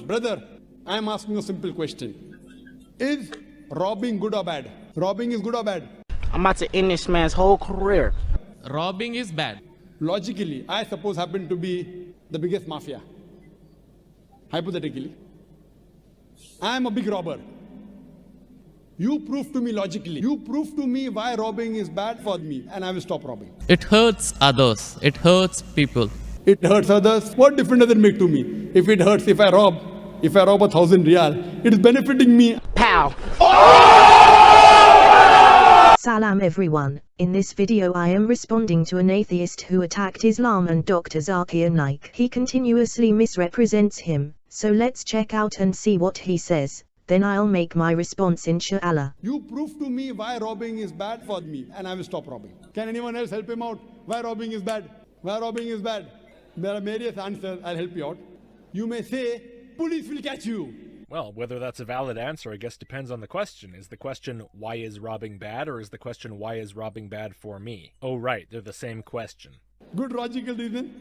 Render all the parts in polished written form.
Brother, I am asking a simple question. Is robbing good or bad? Robbing is good or bad? I'm about to end this man's whole career. Robbing is bad. Logically, I suppose happen to be the biggest mafia. Hypothetically. I am a big robber. You prove to me logically. You prove to me why robbing is bad for me, and I will stop robbing. It hurts others. It hurts people. It hurts others. What difference does it make to me? If it hurts, if I rob 1,000 riyal, it is benefiting me. Pow! Salam everyone, in this video I am responding to an atheist who attacked Islam and Dr Zakir Naik. He continuously misrepresents him, so let's check out and see what he says, then I'll make my response inshallah. You prove to me why robbing is bad for me, and I will stop robbing. Can anyone else help him out? Why robbing is bad? Why robbing is bad? There are various answers, I'll help you out. You may say, police will catch you. Well, whether that's a valid answer, I guess depends on the question. Is the question, why is robbing bad, or is the question, why is robbing bad for me? Oh, right, they're the same question. Good logical reason.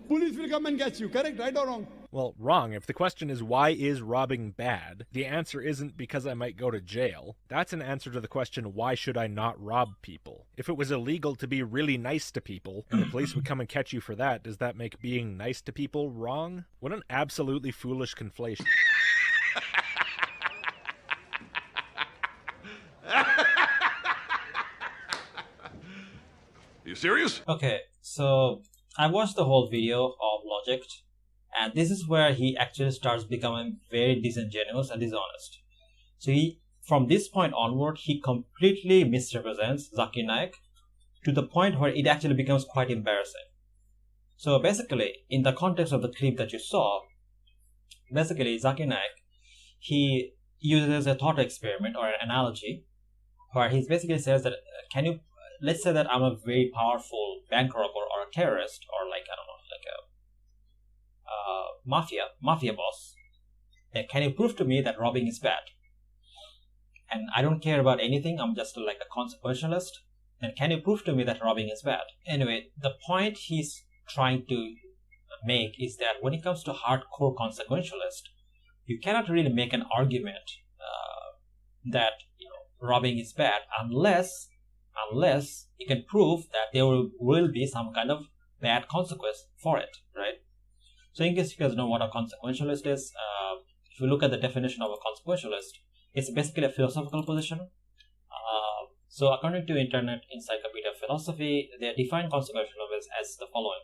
Police will come and catch you, correct, right or wrong? Well, wrong. If the question is, why is robbing bad, the answer isn't because I might go to jail. That's an answer to the question, why should I not rob people? If it was illegal to be really nice to people, and the police would come and catch you for that, does that make being nice to people wrong? What an absolutely foolish conflation. You serious? Okay, so I watched the whole video of Logicked, and this is where he actually starts becoming very disingenuous and dishonest. So from this point onward, he completely misrepresents Zakir Naik to the point where it actually becomes quite embarrassing. So basically, in the context of the clip that you saw, basically Zakir Naik, he uses a thought experiment or an analogy where he basically says that, let's say that I'm a very powerful bank robber or a terrorist or mafia boss. Then can you prove to me that robbing is bad? And I don't care about anything, I'm just like a consequentialist. Then can you prove to me that robbing is bad? Anyway, the point he's trying to make is that when it comes to hardcore consequentialist, you cannot really make an argument that robbing is bad unless you can prove that there will be some kind of bad consequence for it, right? So in case you guys know what a consequentialist is, if you look at the definition of a consequentialist, it's basically a philosophical position. So according to Internet Encyclopedia of Philosophy, they define consequentialism as the following.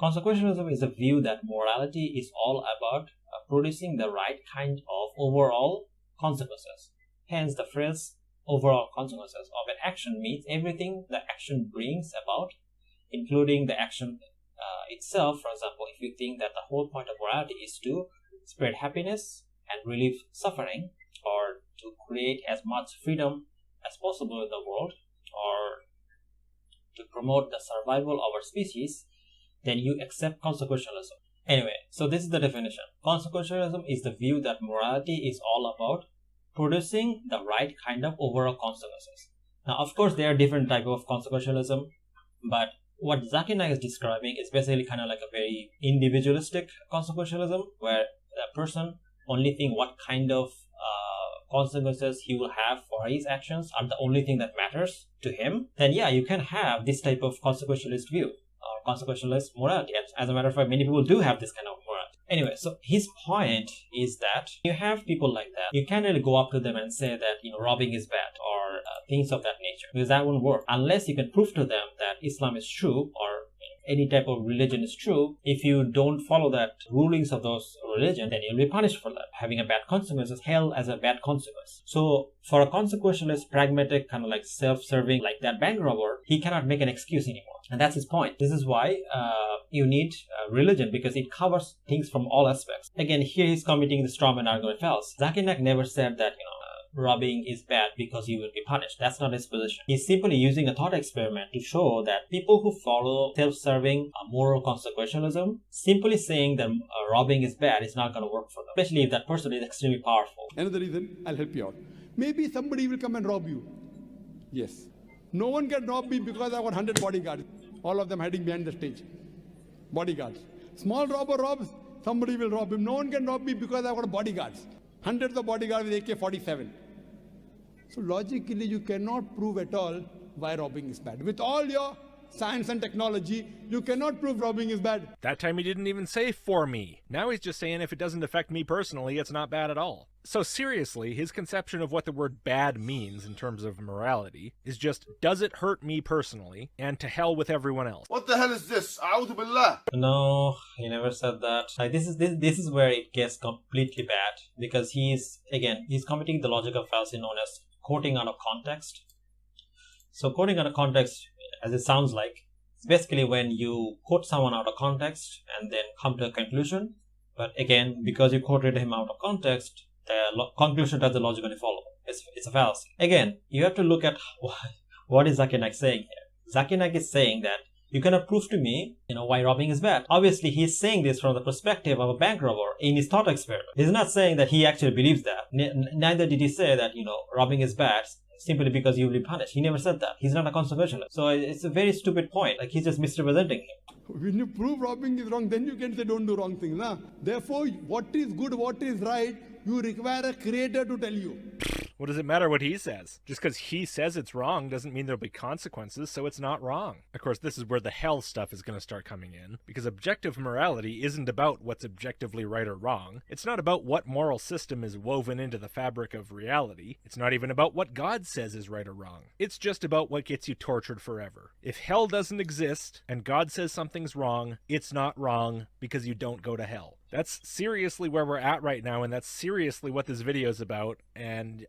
Consequentialism is a view that morality is all about producing the right kind of overall consequences. Hence, the phrase overall consequences of an action means everything the action brings about, including the action itself. For example, if you think that the whole point of morality is to spread happiness and relieve suffering, or to create as much freedom as possible in the world, or to promote the survival of our species, then you accept consequentialism. Anyway, so this is the definition. Consequentialism is the view that morality is all about producing the right kind of overall consequences. Now, of course, there are different types of consequentialism, but what Zakir Naik is describing is basically kind of like a very individualistic consequentialism, where the person only think what kind of consequences he will have for his actions are the only thing that matters to him. Then yeah, you can have this type of consequentialist view or consequentialist morality. As a matter of fact, many people do have this kind of morality. Anyway, so his point is that you have people like that, you can't really go up to them and say that robbing is bad or things of that nature, because that won't work unless you can prove to them that Islam is true or any type of religion is true. If you don't follow that rulings of those religion, then you'll be punished for that. Having a bad consequence is held as a bad consequence. So for a consequentialist, pragmatic, kind of like self-serving, like that bank robber, he cannot make an excuse anymore. And that's his point. This is why you need religion, because it covers things from all aspects. Again, here he's committing the Strawman argument fallacy. Zakir Naik never said that, robbing is bad because you will be punished. That's not his position. He's simply using a thought experiment to show that people who follow self-serving moral consequentialism, simply saying that robbing is bad is not going to work for them, especially if that person is extremely powerful. Another reason, I'll help you out. Maybe somebody will come and rob you. Yes. No one can rob me because I got 100 bodyguards, all of them hiding behind the stage. Bodyguards. Small robber robs, somebody will rob him. No one can rob me because I've got bodyguards. Hundreds of bodyguards with AK-47. So logically, you cannot prove at all why robbing is bad. With all your science and technology, you cannot prove robbing is bad. That time he didn't even say for me. Now he's just saying if it doesn't affect me personally, it's not bad at all. So seriously, his conception of what the word bad means in terms of morality is just, does it hurt me personally, and to hell with everyone else. What the hell is this? A'udhu billah. No, he never said that. Like, this is where it gets completely bad, because he's committing the logical fallacy known as quoting out of context. So quoting out of context, as it sounds like, it's basically when you quote someone out of context and then come to a conclusion. But again, because you quoted him out of context, the conclusion doesn't logically follow. It's a fallacy. Again, you have to look at what is Zakir Naik saying here. Zakir Naik is saying that you cannot prove to me, why robbing is bad. Obviously, he's saying this from the perspective of a bank robber in his thought experiment. He's not saying that he actually believes that. Neither did he say that, robbing is bad simply because you will be punished. He never said that. He's not a consequentialist. So it's a very stupid point. Like, he's just misrepresenting him. When you prove robbing is wrong, then you can say don't do wrong things. Nah? Therefore, what is good, what is right, you require a creator to tell you. What does it matter what he says? Just because he says it's wrong doesn't mean there'll be consequences, so it's not wrong. Of course, this is where the hell stuff is going to start coming in, because objective morality isn't about what's objectively right or wrong. It's not about what moral system is woven into the fabric of reality. It's not even about what God says is right or wrong. It's just about what gets you tortured forever. If hell doesn't exist, and God says something's wrong, it's not wrong because you don't go to hell. That's seriously where we're at right now, and that's seriously what this video is about, and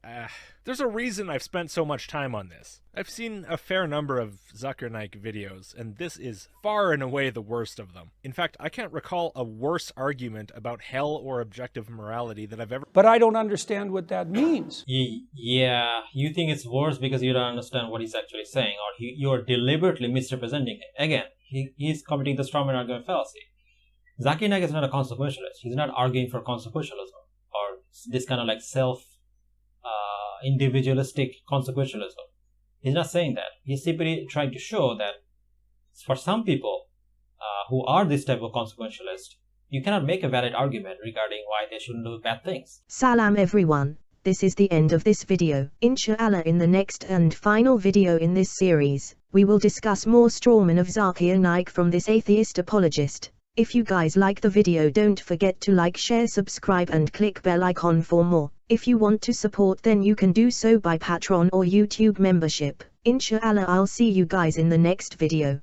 there's a reason I've spent so much time on this. I've seen a fair number of Zakir Naik videos, and this is far and away the worst of them. In fact, I can't recall a worse argument about hell or objective morality that I've ever... But I don't understand what that means. Yeah, you think it's worse because you don't understand what he's actually saying, or you're deliberately misrepresenting it. Again, he's committing the Strawman argument fallacy. Zakir Naik is not a consequentialist. He's not arguing for consequentialism or this kind of like individualistic consequentialism. He's not saying that. He's simply trying to show that for some people who are this type of consequentialist, you cannot make a valid argument regarding why they shouldn't do bad things. Salam everyone. This is the end of this video. Inshallah, in the next and final video in this series, we will discuss more Strawman of Zakir Naik from this atheist apologist. If you guys like the video, don't forget to like, share, subscribe and click bell icon for more. If you want to support, then you can do so by Patreon or YouTube membership. Inshallah, I'll see you guys in the next video.